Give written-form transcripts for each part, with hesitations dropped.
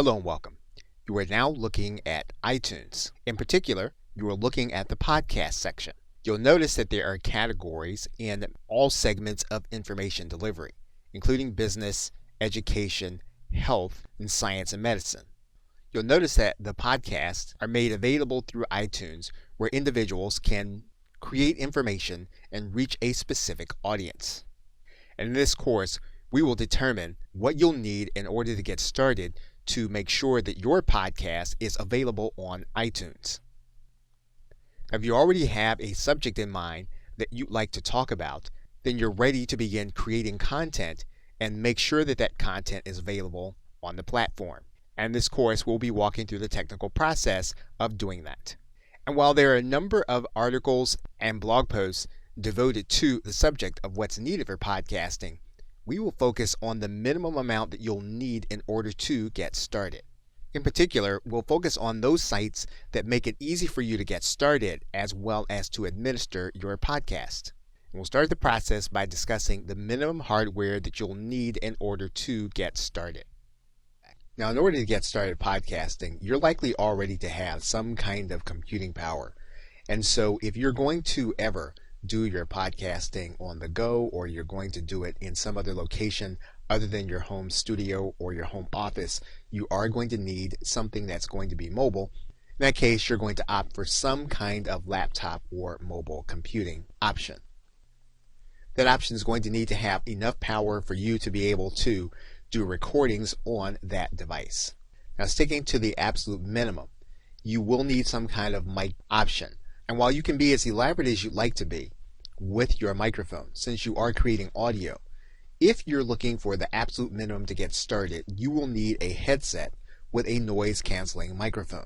Hello and welcome. You are now looking at iTunes. In particular, you are looking at the podcast section. You'll notice that there are categories in all segments of information delivery, including business, education, health, and science and medicine. You'll notice that the podcasts are made available through iTunes, where individuals can create information and reach a specific audience. And in this course, we will determine what you'll need in order to get started to make sure that your podcast is available on iTunes. If you already have a subject in mind that you'd like to talk about, then you're ready to begin creating content and make sure that that content is available on the platform. And this course will be walking through the technical process of doing that. And while there are a number of articles and blog posts devoted to the subject of what's needed for podcasting, we will focus on the minimum amount that you'll need in order to get started. In particular, we'll focus on those sites that make it easy for you to get started as well as to administer your podcast. And we'll start the process by discussing the minimum hardware that you'll need in order to get started. Now, in order to get started podcasting, you're likely already to have some kind of computing power. And so if you're going to ever do your podcasting on the go, or you're going to do it in some other location other than your home studio or your home office, you are going to need something that's going to be mobile. In that case, you're going to opt for some kind of laptop or mobile computing option. That option is going to need to have enough power for you to be able to do recordings on that device. Now, sticking to the absolute minimum, you will need some kind of mic option. And while you can be as elaborate as you'd like to be with your microphone, since you are creating audio, if you're looking for the absolute minimum to get started, you will need a headset with a noise canceling microphone.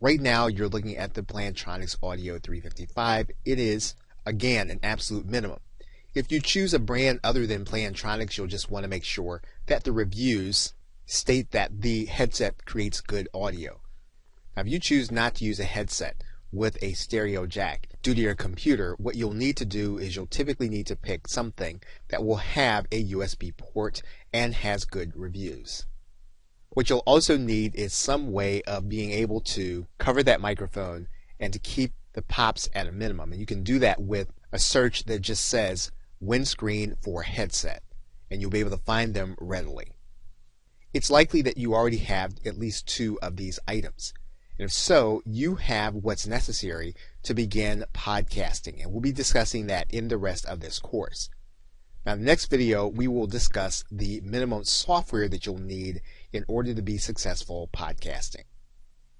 Right now, you're looking at the Plantronics Audio 355. It is, again, an absolute minimum. If you choose a brand other than Plantronics, you'll just want to make sure that the reviews state that the headset creates good audio. Now, if you choose not to use a headset with a stereo jack due to your computer, what you'll need to do is you'll typically need to pick something that will have a USB port and has good reviews. What you'll also need is some way of being able to cover that microphone and to keep the pops at a minimum. And you can do that with a search that just says windscreen for headset, and you'll be able to find them readily. It's likely that you already have at least two of these items. And if so, you have what's necessary to begin podcasting, and we'll be discussing that in the rest of this course. Now, in the next video, we will discuss the minimum software that you'll need in order to be successful podcasting.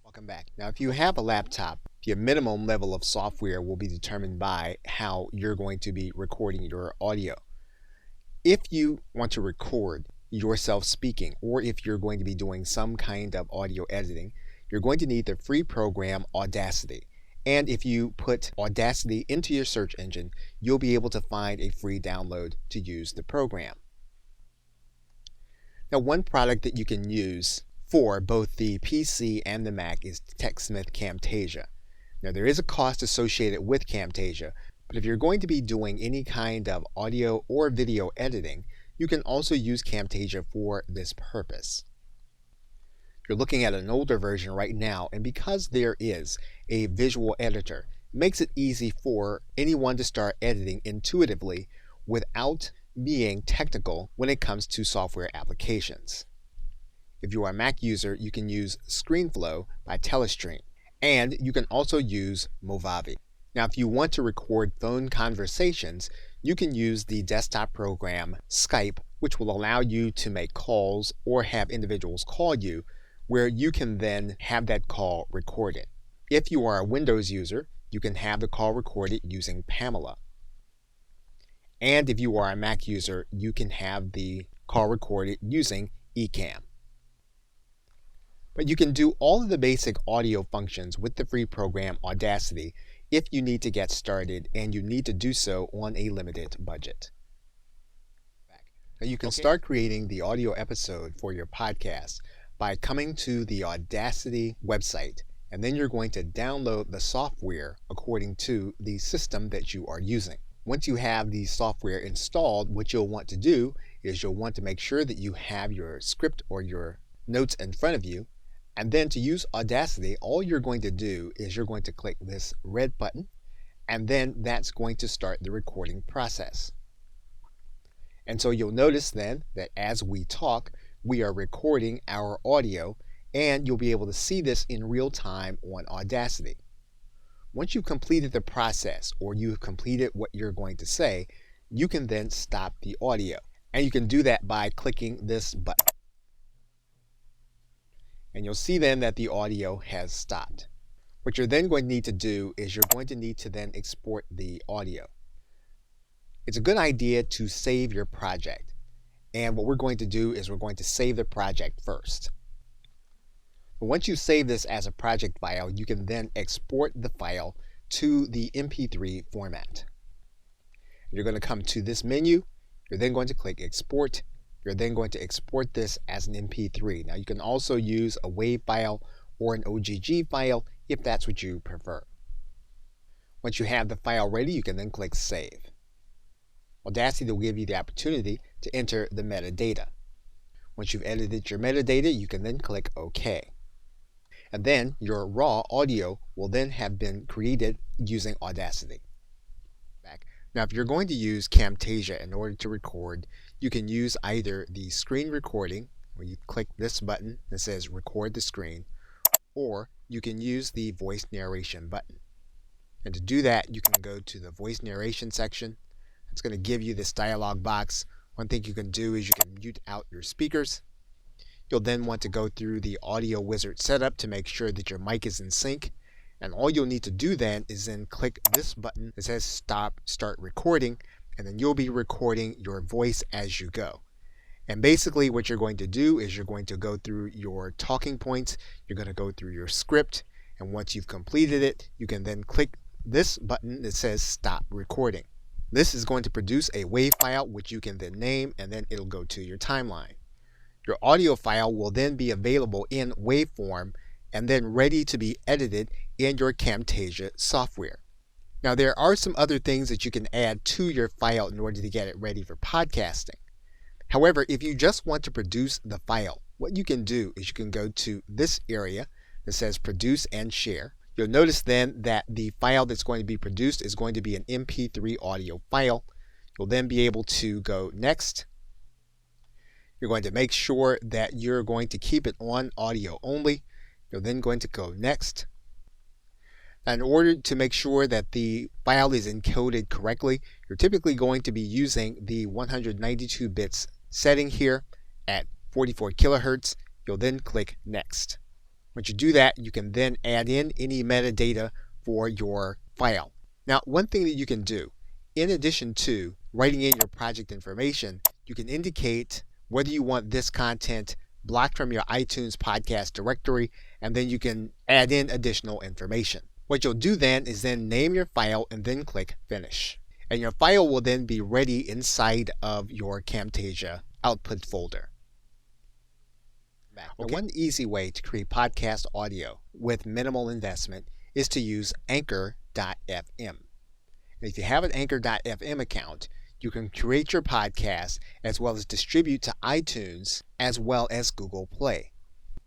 Welcome back. Now, if you have a laptop, your minimum level of software will be determined by how you're going to be recording your audio. If you want to record yourself speaking, or if you're going to be doing some kind of audio editing, you're going to need the free program Audacity. And if you put Audacity into your search engine, you'll be able to find a free download to use the program. Now, one product that you can use for both the PC and the Mac is TechSmith Camtasia. Now, there is a cost associated with Camtasia, but if you're going to be doing any kind of audio or video editing, you can also use Camtasia for this purpose. You're looking at an older version right now, and because there is a visual editor, it makes it easy for anyone to start editing intuitively without being technical when it comes to software applications. If you are a Mac user, you can use ScreenFlow by Telestream, and you can also use Movavi. Now, if you want to record phone conversations, you can use the desktop program Skype, which will allow you to make calls or have individuals call you, where you can then have that call recorded. If you are a Windows user, you can have the call recorded using Pamela. And if you are a Mac user, you can have the call recorded using Ecamm. But you can do all of the basic audio functions with the free program Audacity if you need to get started, and you need to do so on a limited budget. Now, you can start creating the audio episode for your podcast by coming to the Audacity website, and then you're going to download the software according to the system that you are using. Once you have the software installed, what you'll want to do is you'll want to make sure that you have your script or your notes in front of you. And then to use Audacity, all you're going to do is you're going to click this red button, and then that's going to start the recording process. And so you'll notice then that as we talk, we are recording our audio, and you'll be able to see this in real time on Audacity. Once you've completed the process, or you've completed what you're going to say, you can then stop the audio. And you can do that by clicking this button. And you'll see then that the audio has stopped. What you're then going to need to do is you're going to need to then export the audio. It's a good idea to save your project. And what we're going to do is we're going to save the project first. But once you save this as a project file, you can then export the file to the MP3 format. You're going to come to this menu. You're then going to click Export. You're then going to export this as an MP3. Now you can also use a WAV file or an OGG file if that's what you prefer. Once you have the file ready, you can then click Save. Audacity will give you the opportunity to enter the metadata. Once you've edited your metadata, you can then click OK. And then your raw audio will then have been created using Audacity. Now, if you're going to use Camtasia in order to record, you can use either the screen recording, where you click this button that says record the screen, or you can use the voice narration button. And to do that, you can go to the voice narration section. It's going to give you this dialog box. One thing you can do is you can mute out your speakers. You'll then want to go through the audio wizard setup to make sure that your mic is in sync. And all you'll need to do then is then click this button that says start recording, and then you'll be recording your voice as you go. And basically what you're going to do is you're going to go through your talking points, you're going to go through your script, and once you've completed it, you can then click this button that says stop recording. This is going to produce a WAV file which you can then name, and then it'll go to your timeline. Your audio file will then be available in WAV form and then ready to be edited in your Camtasia software. Now there are some other things that you can add to your file in order to get it ready for podcasting. However, if you just want to produce the file, what you can do is you can go to this area that says produce and share. You'll notice then that the file that's going to be produced is going to be an MP3 audio file. You'll then be able to go next. You're going to make sure that you're going to keep it on audio only. You're then going to go next. Now, in order to make sure that the file is encoded correctly, you're typically going to be using the 192 bits setting here at 44 kilohertz. You'll then click next. Once you do that, you can then add in any metadata for your file. Now, one thing that you can do, in addition to writing in your project information, you can indicate whether you want this content blocked from your iTunes podcast directory, and then you can add in additional information. What you'll do then is then name your file and then click Finish. And your file will then be ready inside of your Camtasia output folder. Okay. One easy way to create podcast audio with minimal investment is to use Anchor.fm. And if you have an Anchor.fm account, you can create your podcast as well as distribute to iTunes as well as Google Play.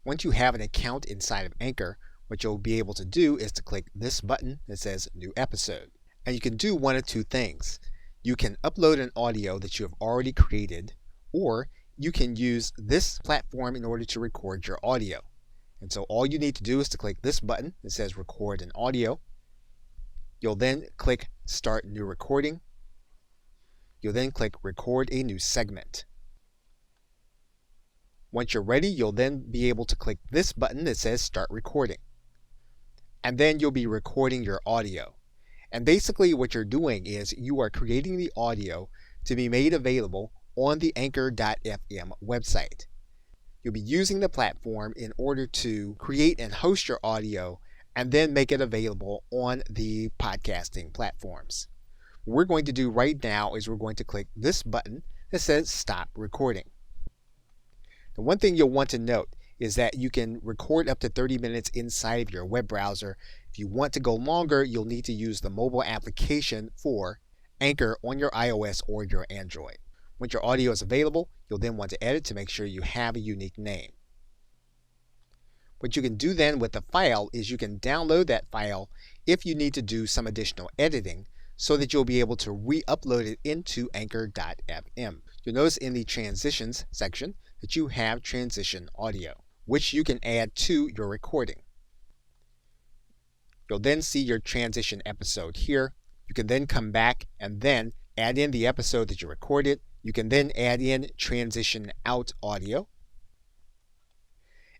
Once you have an account inside of Anchor, what you'll be able to do is to click this button that says New Episode. And you can do one of two things. You can upload an audio that you have already created, or you can use this platform in order to record your audio. And so all you need to do is to click this button that says Record an Audio. You'll then click Start New Recording. You'll then click Record a New Segment. Once you're ready, you'll then be able to click this button that says Start Recording. And then you'll be recording your audio. And basically what you're doing is you are creating the audio to be made available on the Anchor.fm website. You'll be using the platform in order to create and host your audio and then make it available on the podcasting platforms. What we're going to do right now is we're going to click this button that says Stop Recording. The one thing you'll want to note is that you can record up to 30 minutes inside of your web browser. If you want to go longer, you'll need to use the mobile application for Anchor on your iOS or your Android. Once your audio is available, you'll then want to edit to make sure you have a unique name. What you can do then with the file is you can download that file if you need to do some additional editing so that you'll be able to re-upload it into Anchor.fm. You'll notice in the transitions section that you have transition audio, which you can add to your recording. You'll then see your transition episode here. You can then come back and then add in the episode that you recorded. You can then add in transition out audio.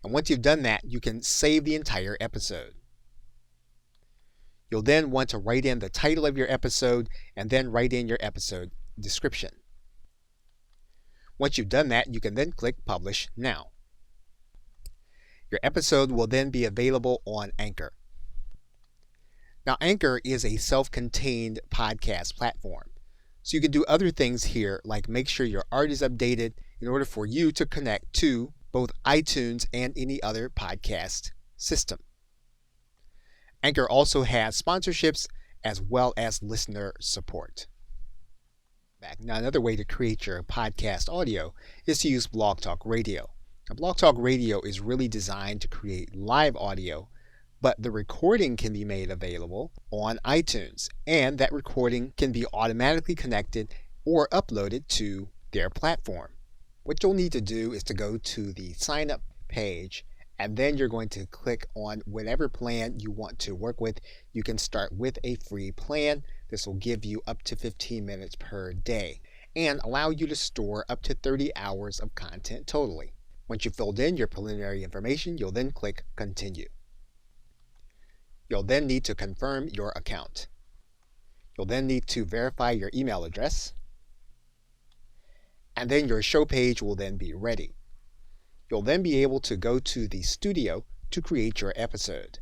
And once you've done that, you can save the entire episode. You'll then want to write in the title of your episode and then write in your episode description. Once you've done that, you can then click Publish Now. Your episode will then be available on Anchor. Now, Anchor is a self-contained podcast platform. So you can do other things here, like make sure your art is updated in order for you to connect to both iTunes and any other podcast system. Anchor also has sponsorships as well as listener support. Now, another way to create your podcast audio is to use Blog Talk Radio. Now, Blog Talk Radio is really designed to create live audio, but the recording can be made available on iTunes, and that recording can be automatically connected or uploaded to their platform. What you'll need to do is to go to the sign up page, and then you're going to click on whatever plan you want to work with. You can start with a free plan. This will give you up to 15 minutes per day and allow you to store up to 30 hours of content totally. Once you've filled in your preliminary information, you'll then click Continue. You'll then need to confirm your account. You'll then need to verify your email address. And then your show page will then be ready. You'll then be able to go to the studio to create your episode.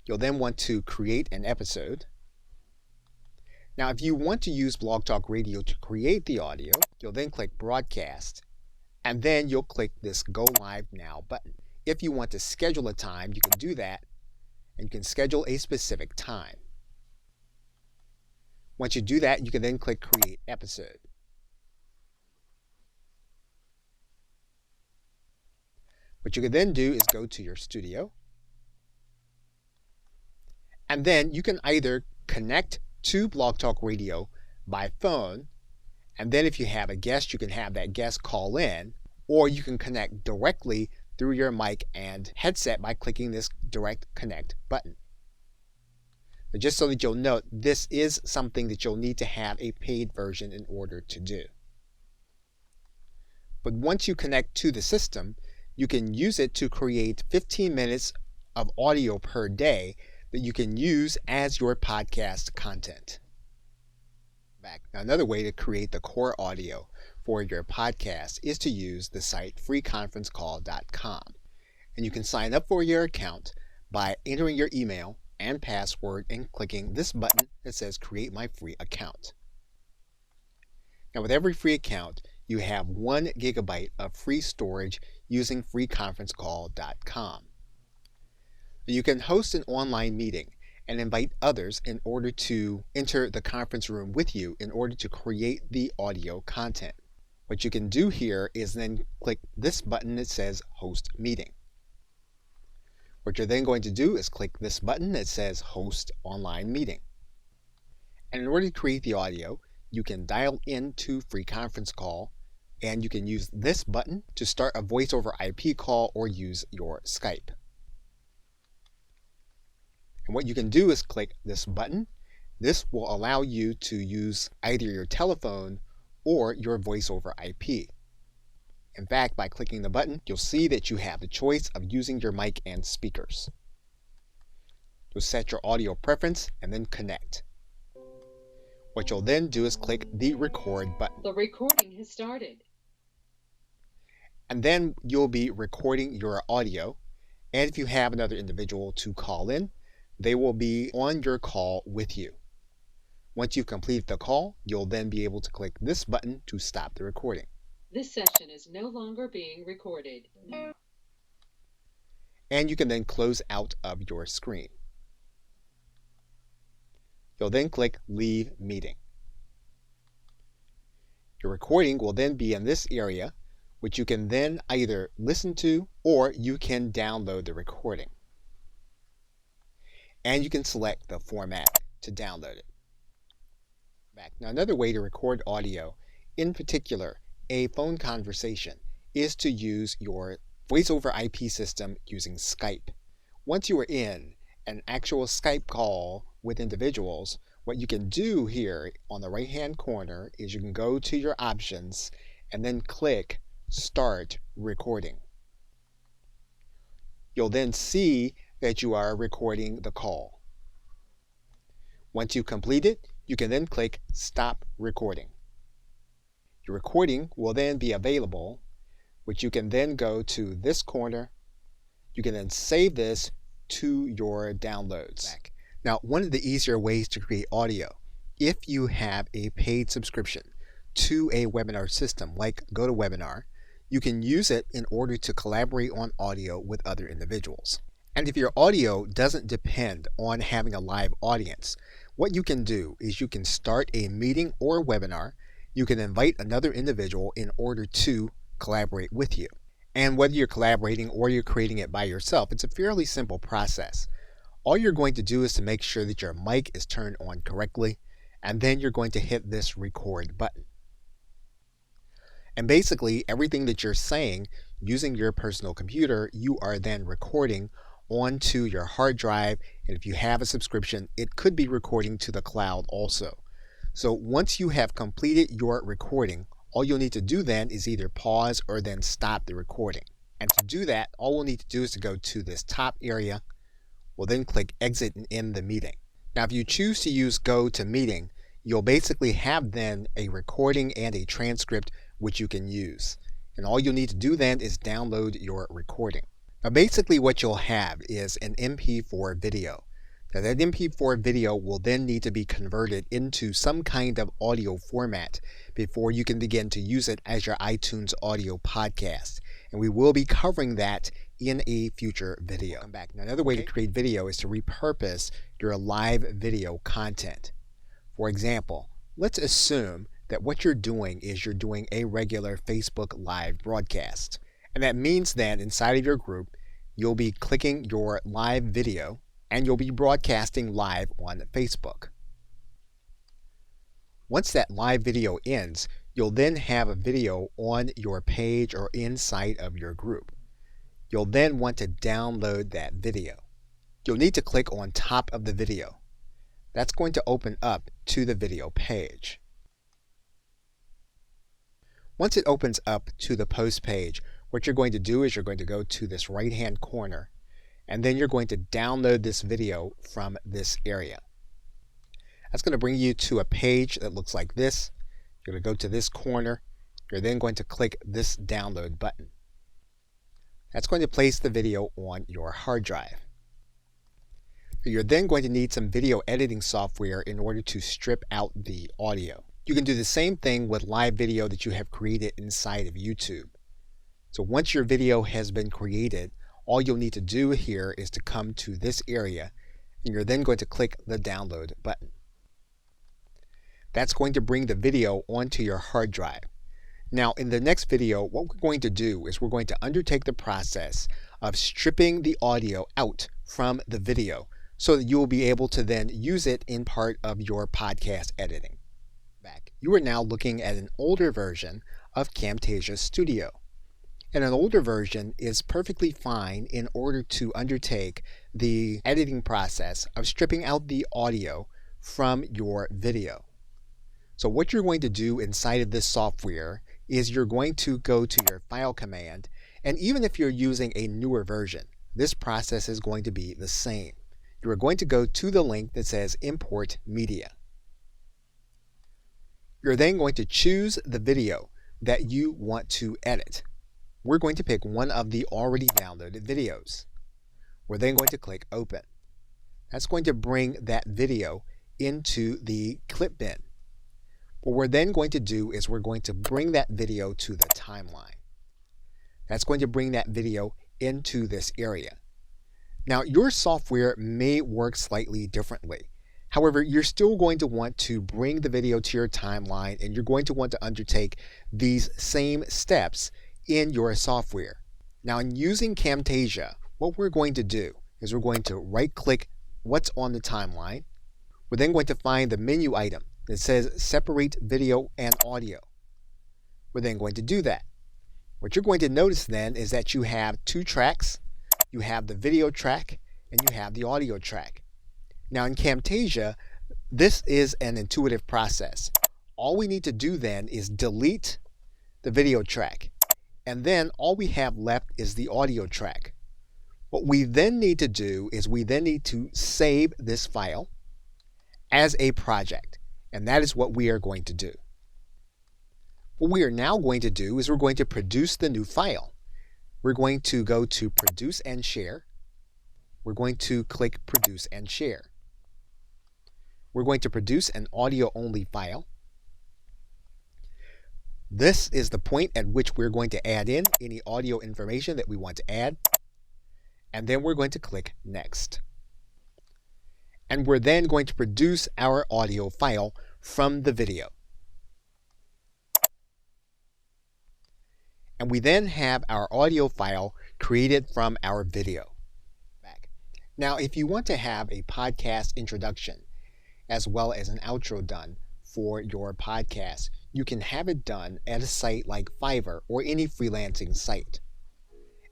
You'll then want to create an episode. Now, if you want to use Blog Talk Radio to create the audio, you'll then click Broadcast, and then you'll click this Go Live Now button. If you want to schedule a time, you can do that, and you can schedule a specific time. Once you do that, you can then click Create Episode. What you can then do is go to your studio, and then you can either connect to Blog Talk Radio by phone, and then if you have a guest, you can have that guest call in, or you can connect directly through your mic and headset by clicking this Direct Connect button. But just so that you'll note, this is something that you'll need to have a paid version in order to do. But once you connect to the system, you can use it to create 15 minutes of audio per day that you can use as your podcast content. Now, another way to create the core audio for your podcast is to use the site freeconferencecall.com. And you can sign up for your account by entering your email and password and clicking this button that says Create My Free Account. Now, with every free account, you have 1 gigabyte of free storage using freeconferencecall.com. You can host an online meeting and invite others in order to enter the conference room with you in order to create the audio content. What you can do here is then click this button that says Host Meeting. What you're then going to do is click this button that says Host Online Meeting. And in order to create the audio, you can dial into Free Conference Call, and you can use this button to start a voice over IP call or use your Skype. And what you can do is click this button. This will allow you to use either your telephone or your voice over IP. In fact, by clicking the button, you'll see that you have the choice of using your mic and speakers. You'll set your audio preference and then connect. What you'll then do is click the record button. The recording has started. And then you'll be recording your audio. And if you have another individual to call in, they will be on your call with you. Once you've completed the call, you'll then be able to click this button to stop the recording. This session is no longer being recorded. And you can then close out of your screen. You'll then click Leave Meeting. Your recording will then be in this area which you can then either listen to or you can download the recording. And you can select the format to download it. Now, another way to record audio, in particular a phone conversation, is to use your voice over IP system using Skype. Once you are in an actual Skype call with individuals, what you can do here on the right hand corner is you can go to your options and then click Start Recording. You'll then see that you are recording the call. Once you complete it, you can then click Stop Recording. Your recording will then be available, which you can then go to this corner. You can then save this to your downloads. Now, one of the easier ways to create audio, if you have a paid subscription to a webinar system like GoToWebinar, you can use it in order to collaborate on audio with other individuals. And if your audio doesn't depend on having a live audience, what you can do is you can start a meeting or webinar. You can invite another individual in order to collaborate with you. And whether you're collaborating or you're creating it by yourself, it's a fairly simple process. All you're going to do is to make sure that your mic is turned on correctly, and then you're going to hit this record button. And basically, everything that you're saying using your personal computer, you are then recording onto your hard drive. And if you have a subscription, it could be recording to the cloud also. So once you have completed your recording, all you'll need to do then is either pause or then stop the recording. And to do that, all we'll need to do is to go to this top area. We'll then click Exit and End the Meeting. Now, if you choose to use GoToMeeting, you'll basically have then a recording and a transcript which you can use. And all you'll need to do then is download your recording. Now, basically what you'll have is an MP4 video. Now, that MP4 video will then need to be converted into some kind of audio format before you can begin to use it as your iTunes audio podcast. And we will be covering that in a future video. Now, another way to create video is to repurpose your live video content. For example, let's assume that what you're doing is you're doing a regular Facebook live broadcast. And that means then inside of your group, you'll be clicking your live video and you'll be broadcasting live on Facebook. Once that live video ends, you'll then have a video on your page or inside of your group. You'll then want to download that video. You'll need to click on top of the video. That's going to open up to the video page. Once it opens up to the post page, what you're going to do is you're going to go to this right-hand corner, and then you're going to download this video from this area. That's going to bring you to a page that looks like this. You're going to go to this corner. You're then going to click this download button. That's going to place the video on your hard drive. You're then going to need some video editing software in order to strip out the audio. You can do the same thing with live video that you have created inside of YouTube. So once your video has been created, all you'll need to do here is to come to this area, and you're then going to click the download button. That's going to bring the video onto your hard drive. Now, in the next video, what we're going to do is we're going to undertake the process of stripping the audio out from the video so that you will be able to then use it in part of your podcast editing. You are now looking at an older version of Camtasia Studio. And an older version is perfectly fine in order to undertake the editing process of stripping out the audio from your video. So what you're going to do inside of this software is you're going to go to your File command, and even if you're using a newer version, this process is going to be the same. You are going to go to the link that says Import Media. You're then going to choose the video that you want to edit. We're going to pick one of the already downloaded videos. We're then going to click Open. That's going to bring that video into the clip bin. What we're then going to do is we're going to bring that video to the timeline. That's going to bring that video into this area. Now, your software may work slightly differently. However, you're still going to want to bring the video to your timeline, and you're going to want to undertake these same steps in your software. Now, in using Camtasia, what we're going to do is we're going to right-click what's on the timeline. We're then going to find the menu item that says Separate Video and Audio. We're then going to do that. What you're going to notice then is that you have two tracks. You have the video track and you have the audio track. Now in Camtasia, this is an intuitive process. All we need to do then is delete the video track, and then all we have left is the audio track. What we then need to do is we then need to save this file as a project, and that is what we are going to do. What we are now going to do is we're going to produce the new file. We're going to go to Produce and Share. We're going to click Produce and Share. We're going to produce an audio-only file. This is the point at which we're going to add in any audio information that we want to add. And then we're going to click Next. And we're then going to produce our audio file from the video. And we then have our audio file created from our video. Now, if you want to have a podcast introduction as well as an outro done for your podcast, you can have it done at a site like Fiverr or any freelancing site.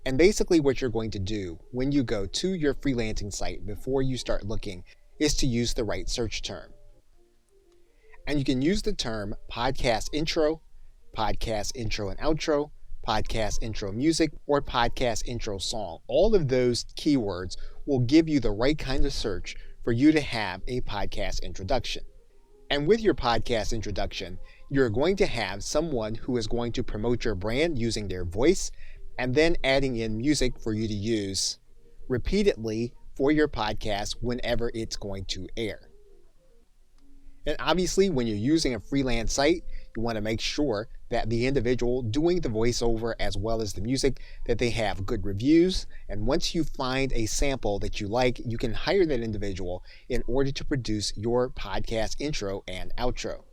And basically what you're going to do when you go to your freelancing site before you start looking is to use the right search term. And you can use the term podcast intro and outro, podcast intro music, or podcast intro song. All of those keywords will give you the right kind of search for you to have a podcast introduction. And with your podcast introduction, you're going to have someone who is going to promote your brand using their voice and then adding in music for you to use repeatedly for your podcast whenever it's going to air. And obviously, when you're using a freelance site, you want to make sure that the individual doing the voiceover as well as the music, that they have good reviews. And once you find a sample that you like, you can hire that individual in order to produce your podcast intro and outro.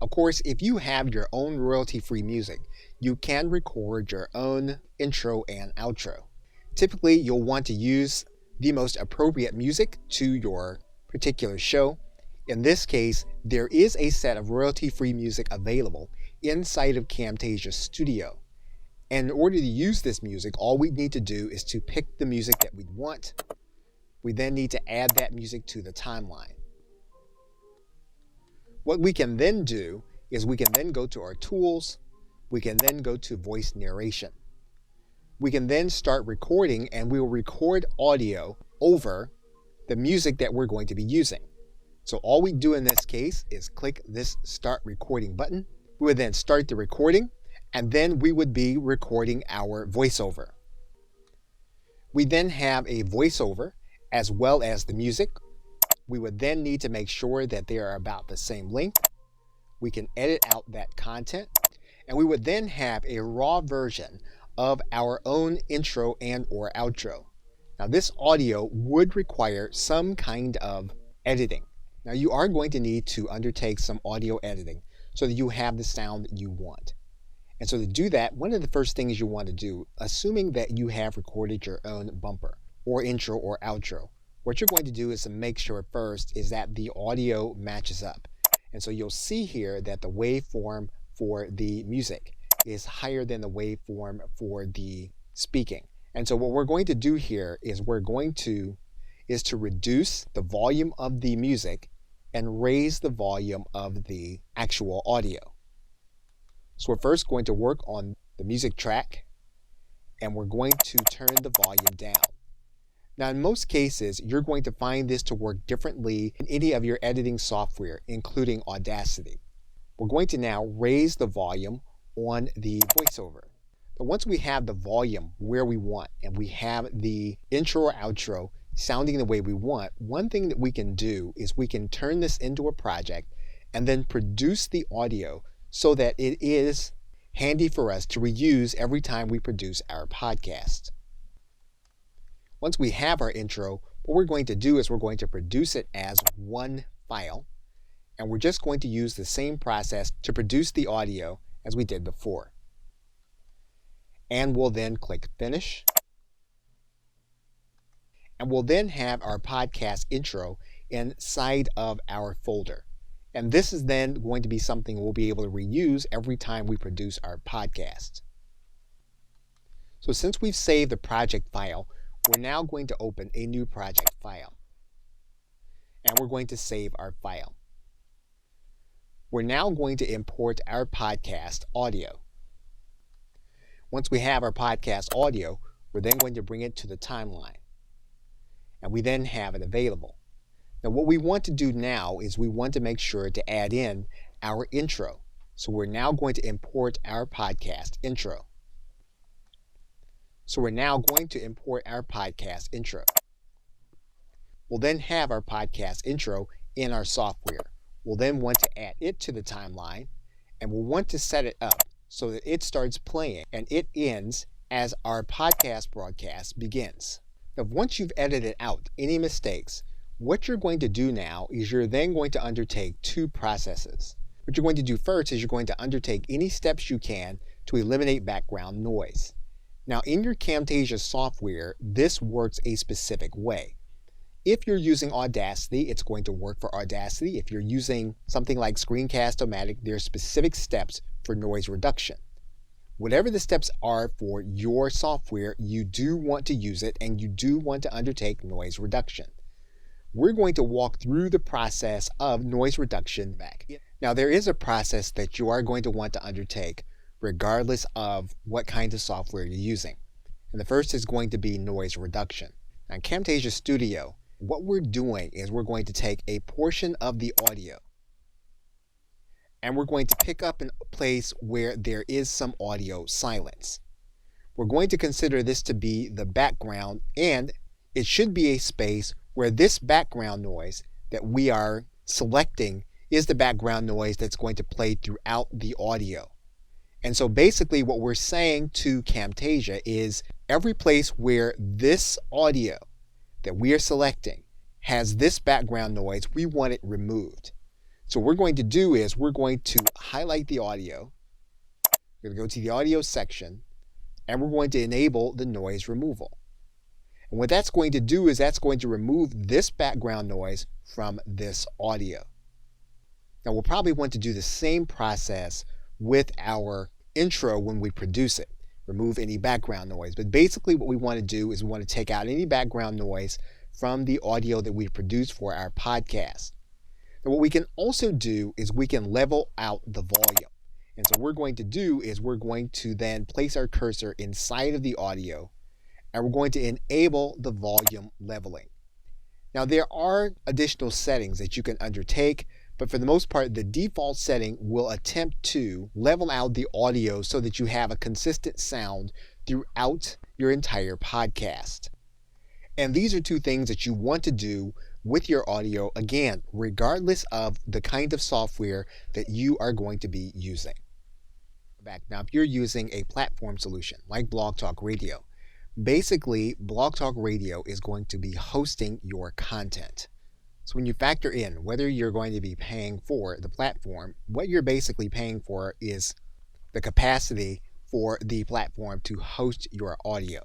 Of course, if you have your own royalty-free music, you can record your own intro and outro. Typically, you'll want to use the most appropriate music to your particular show. In this case, there is a set of royalty-free music available inside of Camtasia Studio. And in order to use this music, all we need to do is to pick the music that we want. We then need to add that music to the timeline. What we can then do is we can then go to our tools. We can then go to voice narration. We can then start recording, and we will record audio over the music that we're going to be using. So all we do in this case is click this Start Recording button. We would then start the recording, and then we would be recording our voiceover. We then have a voiceover as well as the music. We would then need to make sure that they are about the same length. We can edit out that content, and we would then have a raw version of our own intro and or outro. Now this audio would require some kind of editing. Now you are going to need to undertake some audio editing so that you have the sound that you want. And so to do that, one of the first things you want to do, assuming that you have recorded your own bumper or intro or outro, what you're going to do is to make sure first is that the audio matches up. And so you'll see here that the waveform for the music is higher than the waveform for the speaking. And so what we're going to do here is to reduce the volume of the music and raise the volume of the actual audio. So we're first going to work on the music track, and we're going to turn the volume down. Now in most cases, you're going to find this to work differently in any of your editing software, including Audacity. We're going to now raise the volume on the voiceover. But once we have the volume where we want and we have the intro or outro sounding the way we want, one thing that we can do is we can turn this into a project and then produce the audio so that it is handy for us to reuse every time we produce our podcast. Once we have our intro, what we're going to do is we're going to produce it as one file, and we're just going to use the same process to produce the audio as we did before. And we'll then click Finish. And we'll then have our podcast intro inside of our folder. And this is then going to be something we'll be able to reuse every time we produce our podcast. So since we've saved the project file, we're now going to open a new project file. And we're going to save our file. We're now going to import our podcast audio. Once we have our podcast audio, we're then going to bring it to the timeline. And we then have it available. Now what we want to do now is we want to make sure to add in our intro. So we're now going to import our podcast intro. We'll then have our podcast intro in our software. We'll then want to add it to the timeline, and we'll want to set it up so that it starts playing and it ends as our podcast broadcast begins. Now, once you've edited out any mistakes, what you're going to do now is you're then going to undertake two processes. What you're going to do first is you're going to undertake any steps you can to eliminate background noise. Now, in your Camtasia software, this works a specific way. If you're using Audacity, it's going to work for Audacity. If you're using something like Screencast-O-Matic, there are specific steps for noise reduction. Whatever the steps are for your software, you do want to use it and you do want to undertake noise reduction. We're going to walk through the process of noise reduction back. Now, there is a process that you are going to want to undertake regardless of what kind of software you're using. And the first is going to be noise reduction. Now, in Camtasia Studio, what we're doing is we're going to take a portion of the audio and we're going to pick up a place where there is some audio silence. We're going to consider this to be the background, and it should be a space where this background noise that we are selecting is the background noise that's going to play throughout the audio. And so basically what we're saying to Camtasia is every place where this audio that we are selecting has this background noise, we want it removed. So what we're going to do is we're going to highlight the audio. We're going to go to the audio section and we're going to enable the noise removal. And what that's going to do is that's going to remove this background noise from this audio. Now we'll probably want to do the same process with our intro when we produce it. Remove any background noise. But basically what we want to do is we want to take out any background noise from the audio that we produce for our podcast. Now what we can also do is we can level out the volume. And so what we're going to do is we're going to then place our cursor inside of the audio and we're going to enable the volume leveling. Now there are additional settings that you can undertake, but for the most part, the default setting will attempt to level out the audio so that you have a consistent sound throughout your entire podcast. And these are two things that you want to do with your audio, again, regardless of the kind of software that you are going to be using. Now, if you're using a platform solution like Blog Talk Radio, basically Blog Talk Radio is going to be hosting your content. So when you factor in whether you're going to be paying for the platform, what you're basically paying for is the capacity for the platform to host your audio.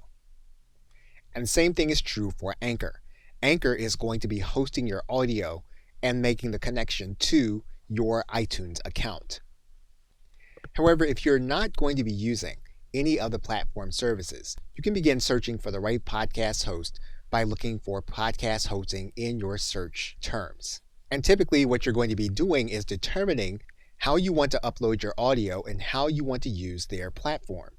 And the same thing is true for Anchor. Anchor is going to be hosting your audio and making the connection to your iTunes account. However, if you're not going to be using any of the platform services, you can begin searching for the right podcast host by looking for podcast hosting in your search terms. And typically what you're going to be doing is determining how you want to upload your audio and how you want to use their platform.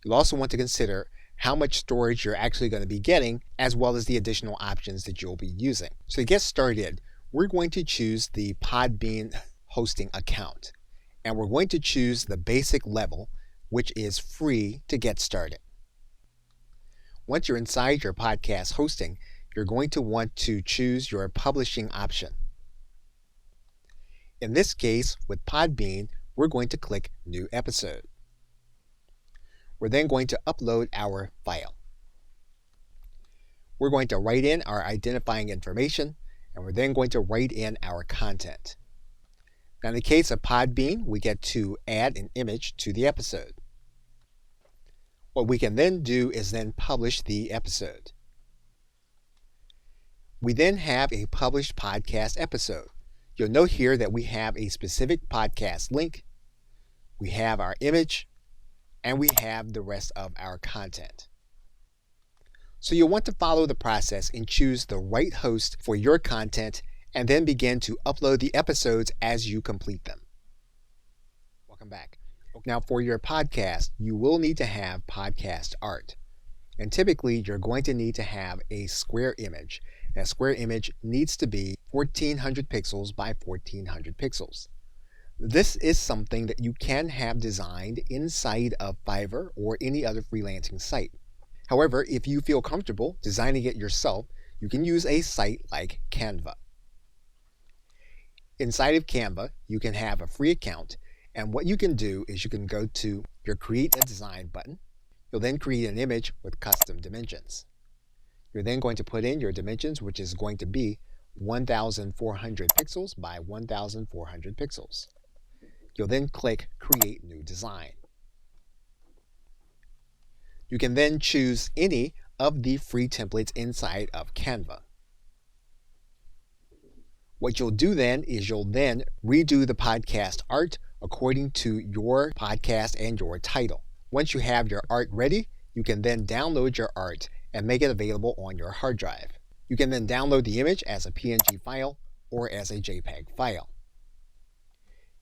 You'll also want to consider how much storage you're actually going to be getting, as well as the additional options that you'll be using. So to get started, we're going to choose the Podbean hosting account. And we're going to choose the basic level, which is free to get started. Once you're inside your podcast hosting, you're going to want to choose your publishing option. In this case, with Podbean, we're going to click New Episode. We're then going to upload our file. We're going to write in our identifying information, and we're then going to write in our content. Now, in the case of Podbean, we get to add an image to the episode. What we can then do is then publish the episode. We then have a published podcast episode. You'll note here that we have a specific podcast link, we have our image, and we have the rest of our content. So you'll want to follow the process and choose the right host for your content and then begin to upload the episodes as you complete them. Welcome back. Now for your podcast, you will need to have podcast art. And typically you're going to need to have a square image. That square image needs to be 1400 pixels by 1400 pixels. This is something that you can have designed inside of Fiverr or any other freelancing site. However, if you feel comfortable designing it yourself, you can use a site like Canva. Inside of Canva, you can have a free account, and what you can do is you can go to your Create a Design button. You'll then create an image with custom dimensions. You're then going to put in your dimensions, which is going to be 1400 pixels by 1400 pixels. You'll then click Create New Design. You can then choose any of the free templates inside of Canva. What you'll do then is you'll then redo the podcast art according to your podcast and your title. Once you have your art ready, you can then download your art and make it available on your hard drive. You can then download the image as a PNG file or as a JPEG file.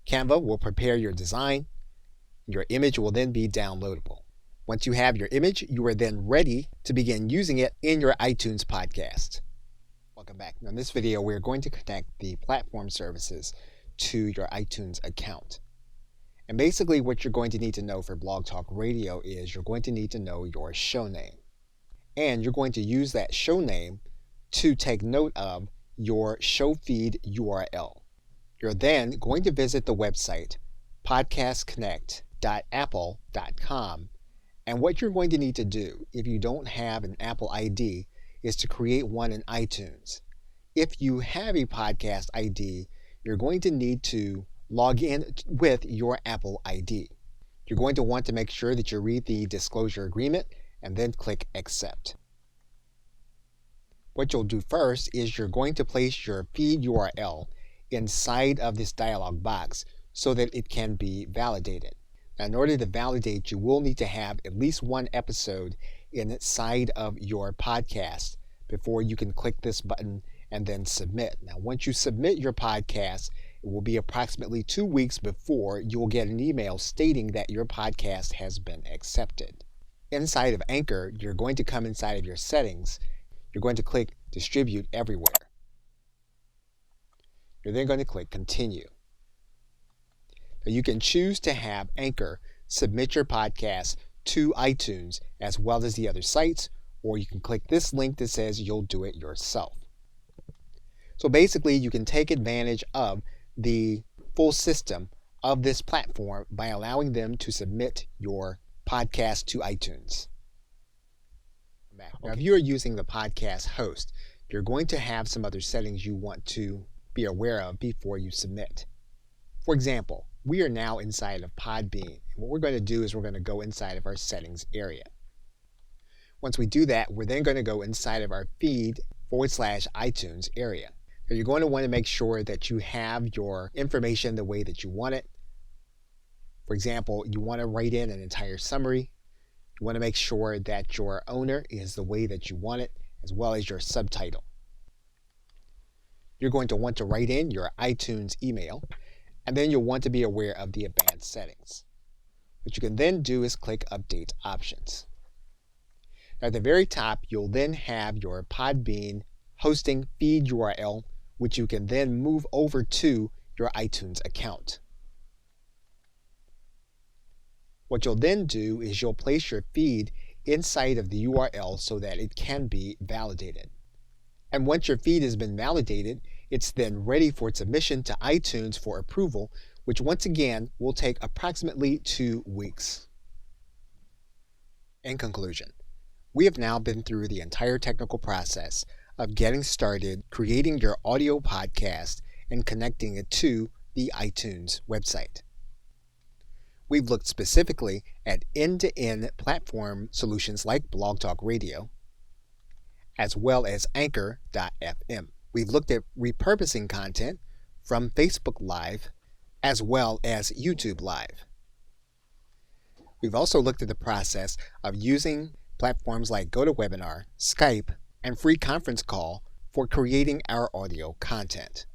Canva will prepare your design. Your image will then be downloadable. Once you have your image, you are then ready to begin using it in your iTunes podcast. Welcome back. Now in this video, we're going to connect the platform services to your iTunes account. And basically what you're going to need to know for Blog Talk Radio is you're going to need to know your show name. And you're going to use that show name to take note of your show feed URL. You're then going to visit the website podcastconnect.apple.com, and what you're going to need to do if you don't have an Apple ID is to create one in iTunes. If you have a podcast ID, you're going to need to log in with your Apple ID. You're going to want to make sure that you read the disclosure agreement and then click Accept. What you'll do first is you're going to place your feed URL inside of this dialog box so that it can be validated. Now, in order to validate, you will need to have at least one episode inside of your podcast before you can click this button and then submit. Now, once you submit your podcast, it will be approximately 2 weeks before you will get an email stating that your podcast has been accepted. Inside of Anchor, you're going to come inside of your settings. You're going to click Distribute Everywhere. You're then going to click Continue. Now, you can choose to have Anchor submit your podcast to iTunes as well as the other sites, or you can click this link that says you'll do it yourself. So basically, you can take advantage of the full system of this platform by allowing them to submit your podcast to iTunes. Now, if you're using the podcast host, you're going to have some other settings you want to be aware of before you submit. For example, we are now inside of Podbean. And what we're going to do is we're going to go inside of our settings area. Once we do that, we're then going to go inside of our feed/iTunes area. Now, you're going to want to make sure that you have your information the way that you want it. For example, you want to write in an entire summary. You want to make sure that your owner is the way that you want it, as well as your subtitle. You're going to want to write in your iTunes email, and then you'll want to be aware of the advanced settings. What you can then do is click Update Options. Now, at the very top, you'll then have your Podbean hosting feed URL, which you can then move over to your iTunes account. What you'll then do is you'll place your feed inside of the URL so that it can be validated. And once your feed has been validated, it's then ready for submission to iTunes for approval, which once again will take approximately 2 weeks. In conclusion, we have now been through the entire technical process of getting started creating your audio podcast and connecting it to the iTunes website. We've looked specifically at end-to-end platform solutions like Blog Talk Radio, as well as Anchor.fm. We've looked at repurposing content from Facebook Live, as well as YouTube Live. We've also looked at the process of using platforms like GoToWebinar, Skype, and free conference call for creating our audio content.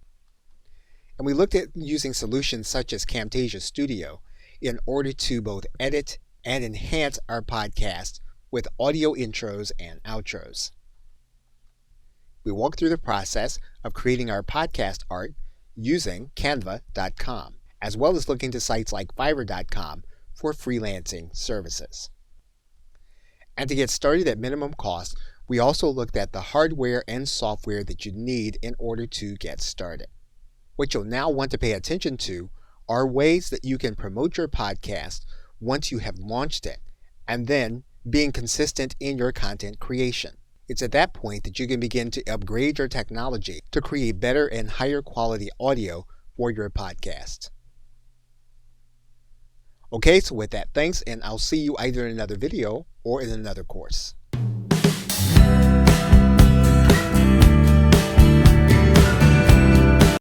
And we looked at using solutions such as Camtasia Studio in order to both edit and enhance our podcast with audio intros and outros. We walked through the process of creating our podcast art using Canva.com, as well as looking to sites like Fiverr.com for freelancing services. And to get started at minimum cost, we also looked at the hardware and software that you need in order to get started. What you'll now want to pay attention to are ways that you can promote your podcast once you have launched it, and then being consistent in your content creation. It's at that point that you can begin to upgrade your technology to create better and higher quality audio for your podcast. Okay, so with that, thanks, and I'll see you either in another video or in another course.